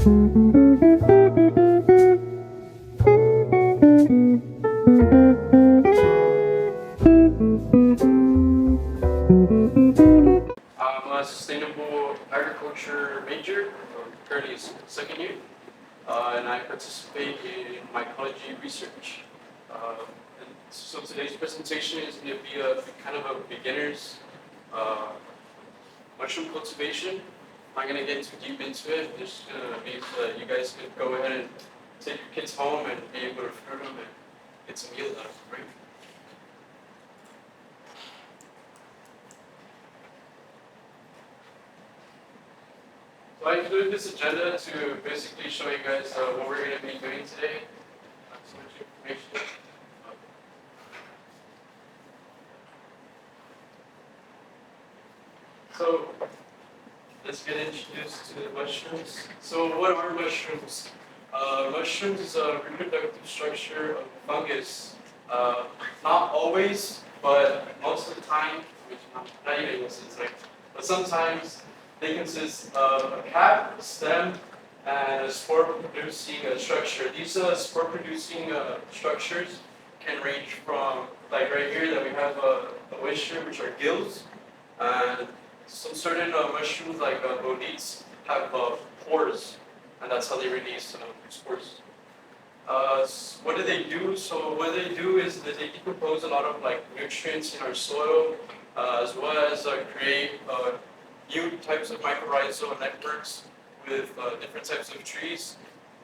I'm a sustainable agriculture major, currently second year, and I participate in mycology research. And so today's presentation is going to be a kind of a beginner's uh, mushroom cultivation. I'm not going to get too deep into it. Just going to be so that you guys can go ahead and take your kids home and be able to fruit them and get some yield out of them, right? So I included this agenda to basically show you guys what we're going to be doing today. So much information. So let's get introduced to the mushrooms. So what are mushrooms? Mushrooms is a reproductive structure of fungus. Not always, but most of the time, which not even most of the time, but sometimes they consist of a cap, stem, and a spore-producing structure. These spore-producing structures can range from, like right here, that we have a oyster, which are gills, and some certain mushrooms, like bonites, have pores, and that's how they release spores. What do they do? So what they do is that they decompose a lot of like nutrients in our soil, as well as create new types of mycorrhizal networks with different types of trees,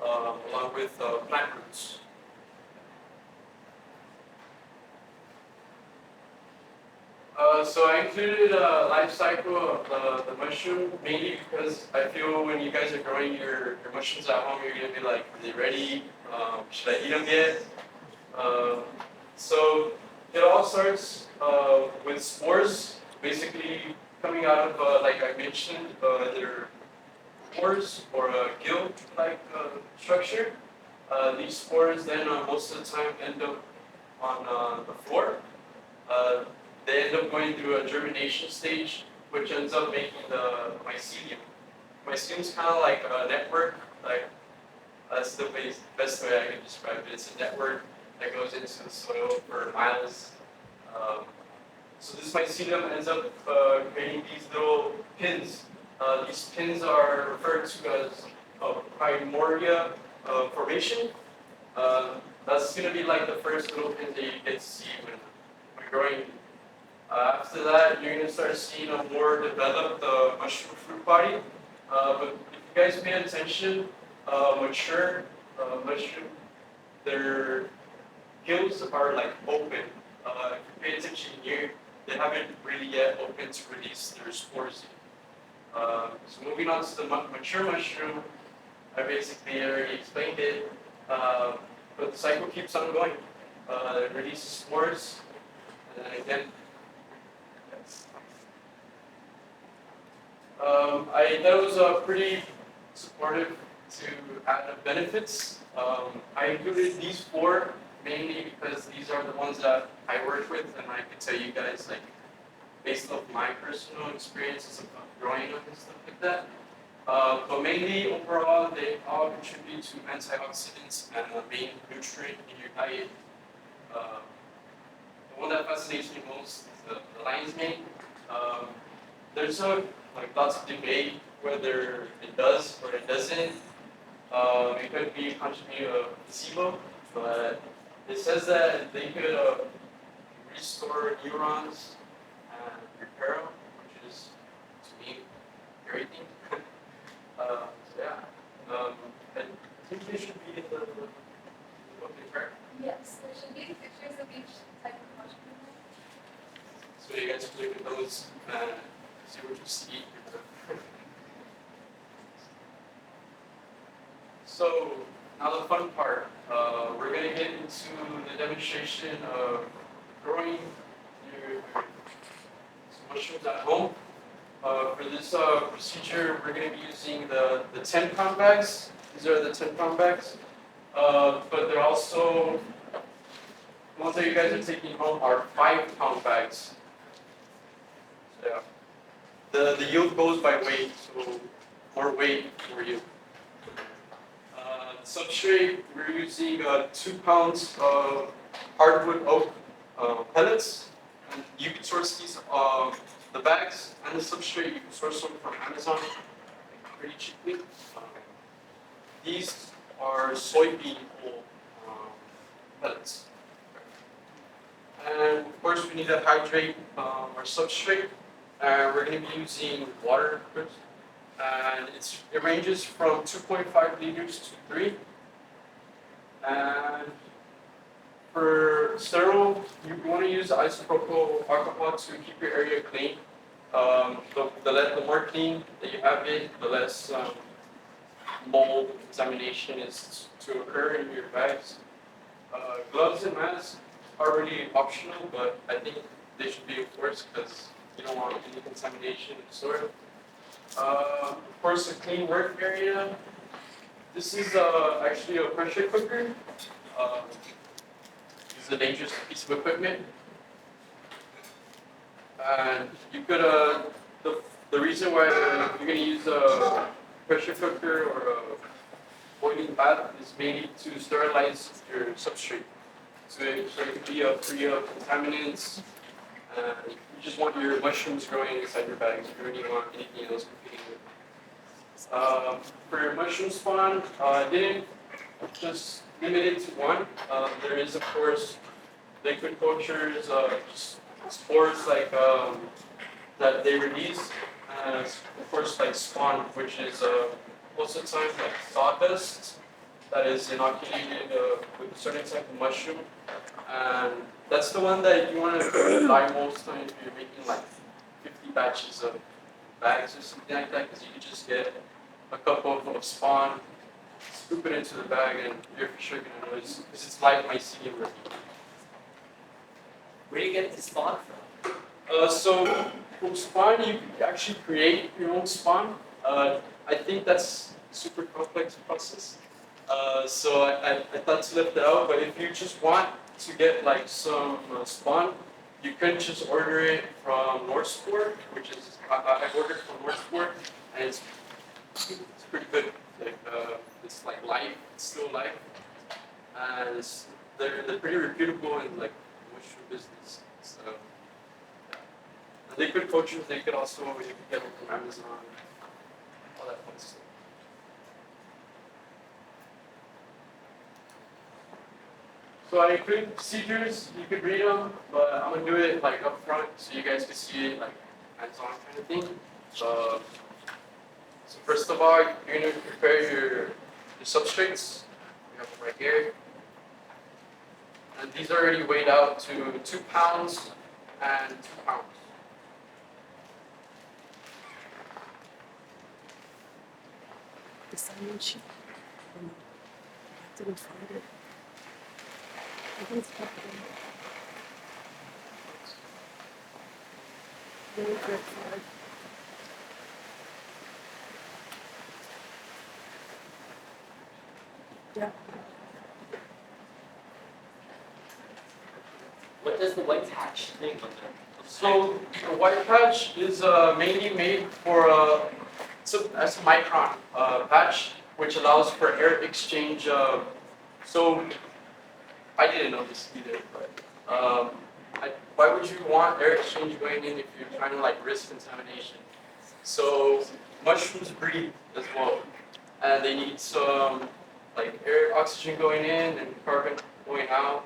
along with plant roots. So I included a life cycle of the mushroom, mainly because I feel when you guys are growing your mushrooms at home, you're going to be like, are they ready? Should I eat them yet? So it all starts with spores, basically coming out of, like I mentioned, their pores or a gill-like structure. These spores then most of the time end up on the floor. They end up going through a germination stage, which ends up making the mycelium. Mycelium is kind of like a network, like that's the best way I can describe it. It's a network that goes into the soil for miles. So this mycelium ends up creating these little pins. These pins are referred to as primordia formation. That's going to be like the first little pins that you get to see when growing. After that, you're going to start seeing a more developed mushroom fruit body. But if you guys pay attention, mature mushroom, their gills are like open. If you pay attention here, they haven't really yet opened to release their spores. So moving on to the mature mushroom, I basically already explained it, but the cycle keeps on going. It releases spores, and then again. I thought it was pretty supportive to add the benefits. I included these four mainly because these are the ones that I work with, and I can tell you guys, like, based off my personal experiences of growing up and stuff like that. But mainly, overall, they all contribute to antioxidants and a main nutrient in your diet. The one that fascinates me most is the lion's mane. There's like lots of debate whether it does or it doesn't. It could be contribute a placebo, but it says that they could restore neurons and repair them, which is to me everything. So yeah, I think they should be in the book, correct? Yes, there should be pictures of each type of mushroom. So you guys can look at those and see what you see. So now the fun part. We're going to get into the demonstration of growing your mushrooms at home. For this procedure, we're going to be using the 10-pound bags. These are the 10-pound bags. But they're also, the ones that you guys are taking home are 5-pound bags. So yeah. The yield goes by weight, so more weight for you. Substrate, we're using 2 pounds of hardwood oak pellets. And you can source these, the bags and the substrate, you can source them from Amazon pretty cheaply. These are soybean oil pellets. And of course, we need to hydrate our substrate. We're going to be using water, and it ranges from 2.5 liters to 3. And for sterile, you want to use isopropyl alcohol to keep your area clean. The more clean that you have it, the less mold contamination is to occur in your bags. Gloves and masks are really optional, but I think they should be enforced because you don't want any contamination in the store. Of course, a clean work area. This is actually a pressure cooker. This is a dangerous piece of equipment. And you could, the reason why you're going to use a pressure cooker or a boiling bath is mainly to sterilize your substrate. So it can be free of contaminants. You just want your mushrooms growing inside your bags. You don't really want anything else competing with it. For your mushroom spawn, I didn't just limit it to one. There is, of course, liquid cultures, just spores like that they release, and of course like spawn, which is most of the time like sawdust that is inoculated with a certain type of mushroom, and that's the one that you want to buy most time if you're making like 50 batches of bags or something like that, because you can just get a cup of spawn, scoop it into the bag, and you're for sure gonna notice because it's live mycelium. Where do you get the spawn from? So from spawn, you can actually create your own spawn. I think that's a super complex process. So I thought to lift it out, but if you just want to get like some spawn, you can just order it from North Sport, which is I ordered from North Sport, and it's pretty good. Like it's like live, it's still live, and they're pretty reputable in like mushroom business. So yeah. And liquid cultures, they could also you can get them from Amazon, all that fun stuff. So I include procedures, you could read them, but I'm gonna do it like up front so you guys can see it like hands-on kind of thing. So first of all, you're gonna prepare your substrates. We have them right here. And these are already weighed out to 2 pounds and 2 pounds. The sign sheet. I didn't find it. I think it's probably very good for it. Yeah. What does the white patch thing look like? So the white patch is mainly made for that's a micron patch, which allows for air exchange. So I didn't know this either, but why would you want air exchange going in if you're trying to like risk contamination? So mushrooms breathe as well, and they need some like air oxygen going in and carbon going out,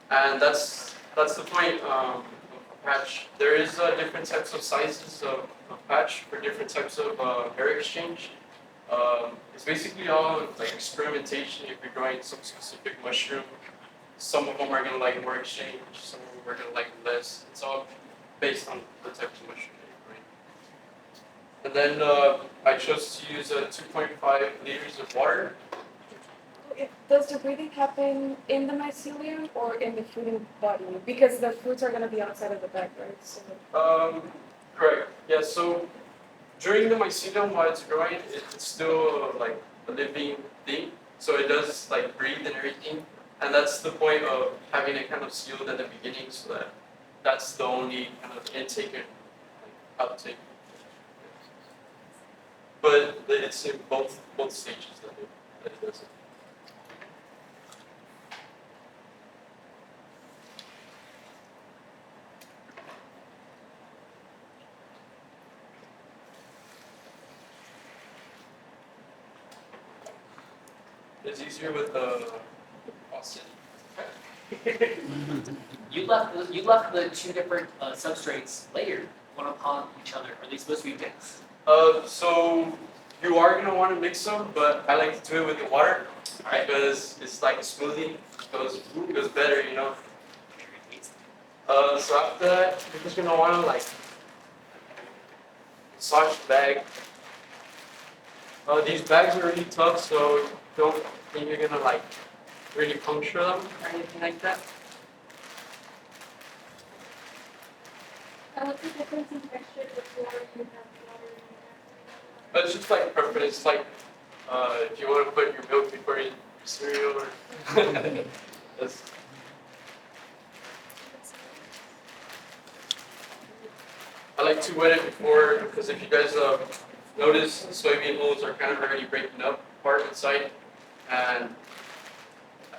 and that's the point of a patch. There is different types of sizes of patch for different types of air exchange. It's basically all like experimentation. If you're growing some specific mushroom, some of them are gonna like more exchange, some of them are gonna like less. It's all based on the type of mushroom that you're growing. And then I chose to use 2.5 liters of water. Does the breathing happen in the mycelium or in the fruiting body? Because the fruits are going to be outside of the bag, right? So. Correct. Yeah. So during the mycelium, while it's growing, it's still like a living thing. So it does like breathe and everything, and that's the point of having it kind of sealed at the beginning, so that that's the only kind of intake and like, outtake. But it's in both stages that that it doesn't. It's easier with the faucet. You left the two different substrates layered, one upon each other. Are they supposed to be mixed? So you are gonna want to mix them, but I like to do it with the water because it's like a smoothie. It goes better, you know. So after that, you're just gonna want to like massage the bag. These bags are really tough, so don't think you're gonna like really puncture them or anything like that. What's the difference in texture before you have water and after? But it's just like preference, like if you want to put your milk before you eat your cereal or that's, I like to wet it before because if you guys notice, soybean hulls are kind of already breaking up apart inside, and I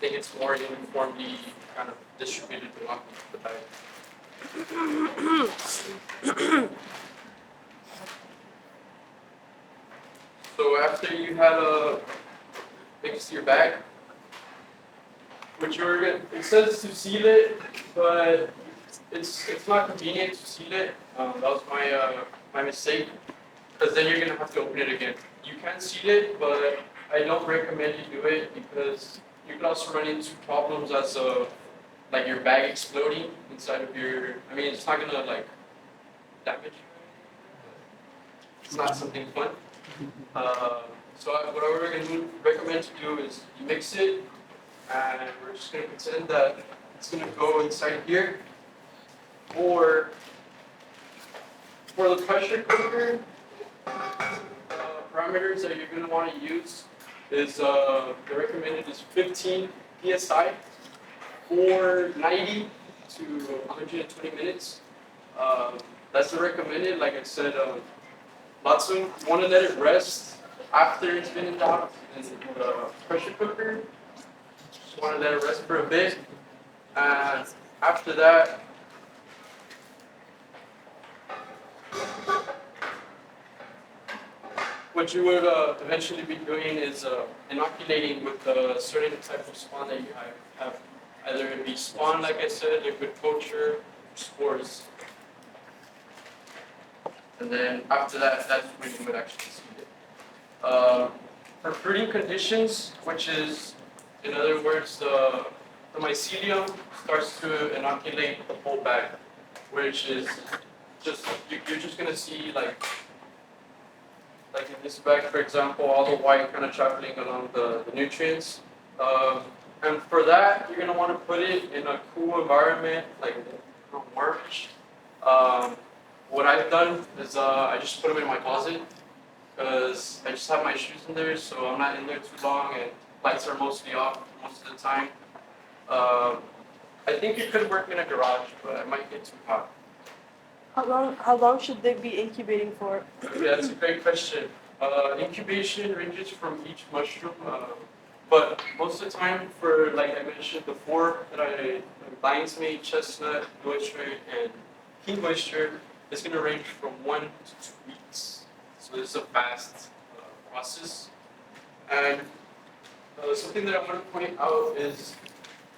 think it's more uniformly kind of distributed throughout the bag. So after you had mixed your bag, which you're gonna, it says to seal it, but it's not convenient to seal it. That was my mistake, because then you're gonna have to open it again. You can seal it, but I don't recommend you do it because you can also run into problems as like your bag exploding inside of your. I mean, it's not gonna like damage you. It's not something fun. What I would recommend to do is you mix it, and we're just gonna pretend that it's gonna go inside here. Or for the pressure cooker, parameters that you're gonna want to use is the recommended is 15 psi for 90 to 120 minutes. That's the recommended. Like I said, lots of want to let it rest after it's been docked in the pressure cooker. Just want to let it rest for a bit, and after that. What you would eventually be doing is inoculating with a certain type of spawn that you have. Either it be spawn, like I said, liquid culture, spores. And then after that, that's when you would actually seed it. For fruiting conditions, which is, in other words, the mycelium starts to inoculate the whole bag, which is just, you're just going to see like in this bag, for example, all the white kind of traveling along the nutrients. And for that, you're going to want to put it in a cool environment, like March. What I've done is I just put them in my closet because I just have my shoes in there, so I'm not in there too long, and lights are mostly off most of the time. I think it could work in a garage, but I might get too hot. How long should they be incubating for? Yeah, that's a great question. Incubation ranges from each mushroom, but most of the time, for like I mentioned before, lion's mane, chestnut, moisture, and king moisture, it's going to range from 1 to 2 weeks. So this is a fast process. And something that I want to point out is,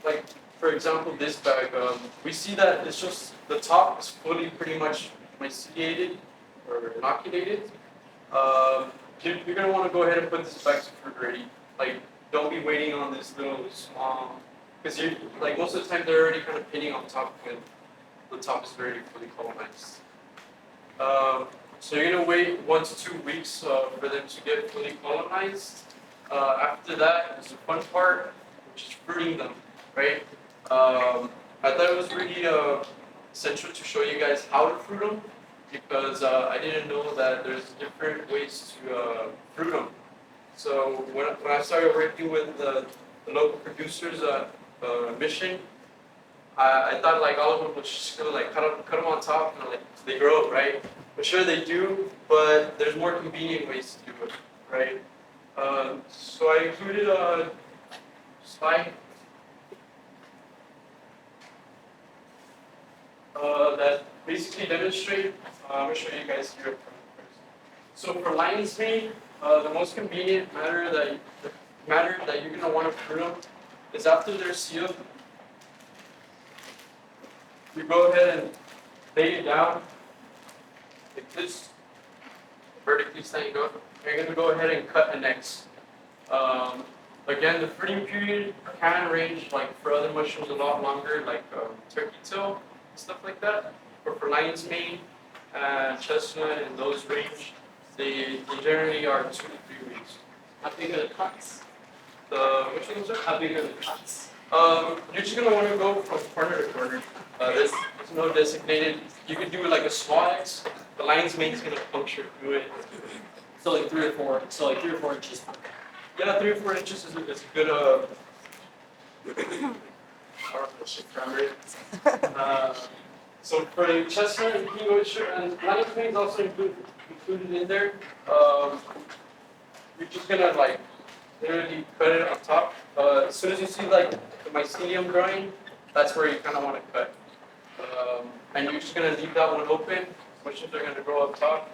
like, for example, this bag, we see that it's just the top is fully pretty much myceliated or inoculated. You're going to want to go ahead and put this back to fruit ready. Like, don't be waiting on this little small, because you like most of the time they're already kind of pinning on top when the top is already fully colonized. So you're going to wait 1 to 2 weeks for them to get fully colonized. After that is the fun part, which is fruiting them, right? I thought it was really essential to show you guys how to fruit them because I didn't know that there's different ways to fruit them. So when I started working with the local producers at Mission, I thought like all of them was just gonna like cut them on top and like they grow, right? But sure they do, but there's more convenient ways to do it, right? So I included a slide that basically demonstrate. I'm gonna show you guys here first. So for lion's mane, the most convenient matter that you're gonna want to prune them is after they're sealed. You go ahead and lay it down like this, vertically standing up. You're gonna go ahead and cut the necks. Again, the fruiting period can range like for other mushrooms a lot longer, like turkey tail and stuff like that. But for lion's mane and chestnut and those range, they generally are 2 to 3 weeks. How big are the cuts? Which ones are? How big are the cuts? You're just gonna want to go from corner to corner. There's no designated. You could do like a small X. The lion's mane is gonna puncture through it. So like 3 or 4. So like 3 or 4 inches. Yeah, 3 or 4 inches is a good grammar. So for the chestnut and king oyster and lion's mane is also included in there. You're just gonna like literally cut it on top. As soon as you see like the mycelium growing, that's where you kind of want to cut. And you're just gonna leave that one open. Mushrooms are gonna grow up top.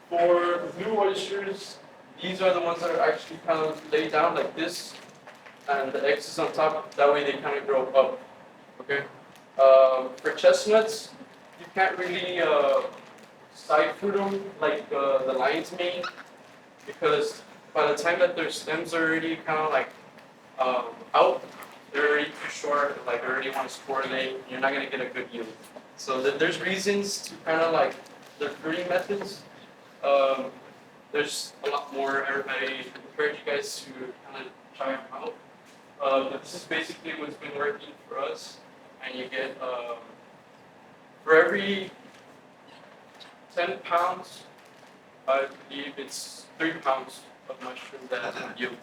For blue oysters, these are the ones that are actually kind of laid down like this, and the X is on top. That way they kind of grow up. Okay. For chestnuts, you can't really side fruit them like the lion's mane, because by the time that their stems are already kind of like out, they're already too short. Like they already want to sporulate. You're not gonna get a good yield. So there's reasons to kind of like the fruiting methods. There's a lot more. I encourage you guys to kind of try them out. But this is basically what's been working for us. And you get, for every 10 pounds, I believe it's 3 pounds of mushroom that yield.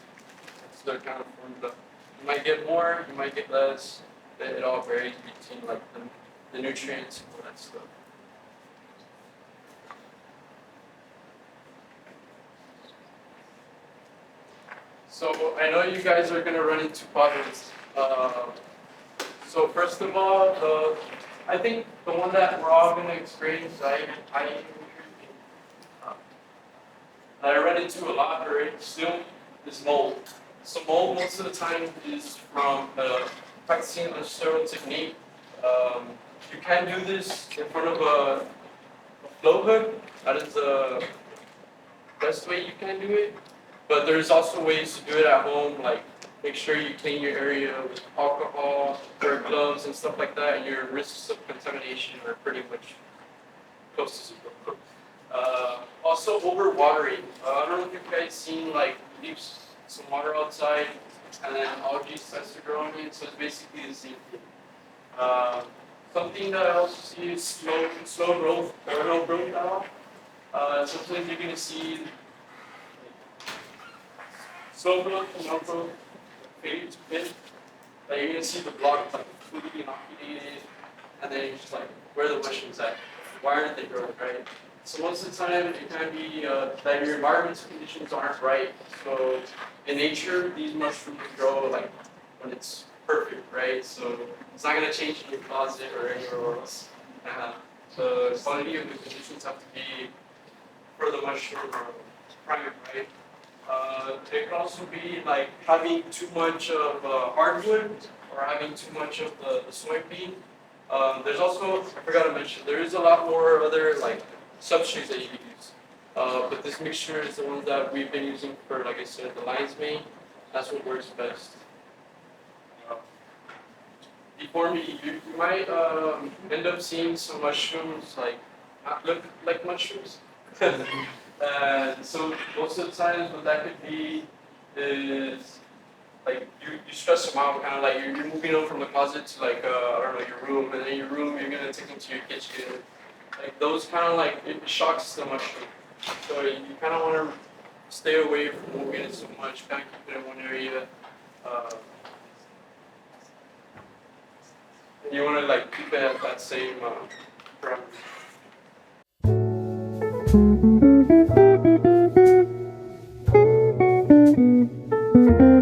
So they're kind of formula. You might get more, you might get less. It all varies between like the nutrients and all that stuff. So I know you guys are gonna run into problems. So first of all, I think the one that we're all gonna experience, I run into a lot, or still, is mold. So mold most of the time is from practicing a sterile technique. You can do this in front of a flow hood. That is the best way you can do it. But there's also ways to do it at home, like make sure you clean your area with alcohol, wear gloves and stuff like that, and your risks of contamination are pretty much close to zero. Also overwatering. I don't know if you guys seen like leave some water outside and then algae starts to grow in it, so it's basically the same thing. Something that I also see is slow growth or no growth at all. Sometimes you're gonna see slow growth and no growth fade to pin. Like you're gonna see the block like completely inoculated, and then you're just like, where are the mushrooms at? Why aren't they growing, right? So most of the time it can be that your environmental conditions aren't right. So in nature, these mushrooms grow like when it's perfect, right? So it's not gonna change in your closet or anywhere else. The quality of the conditions have to be for the mushroom or prime, right? It can also be like having too much of hardwood or having too much of the soybean. There's also, I forgot to mention, there is a lot more other like substrates that you can use. But this mixture is the one that we've been using for, like I said, the lion's mane. That's what works best. Before me, you might end up seeing some mushrooms like not look like mushrooms. So most of the times what that could be is like you stress them out, kind of like you're moving them from the closet to like I don't know, your room, and then your room you're gonna take them to your kitchen. Like those kind of like it shocks the mushroom. So you kind of want to stay away from moving it so much, kind of keep it in one area. And you want to like keep it at that same parameter. you.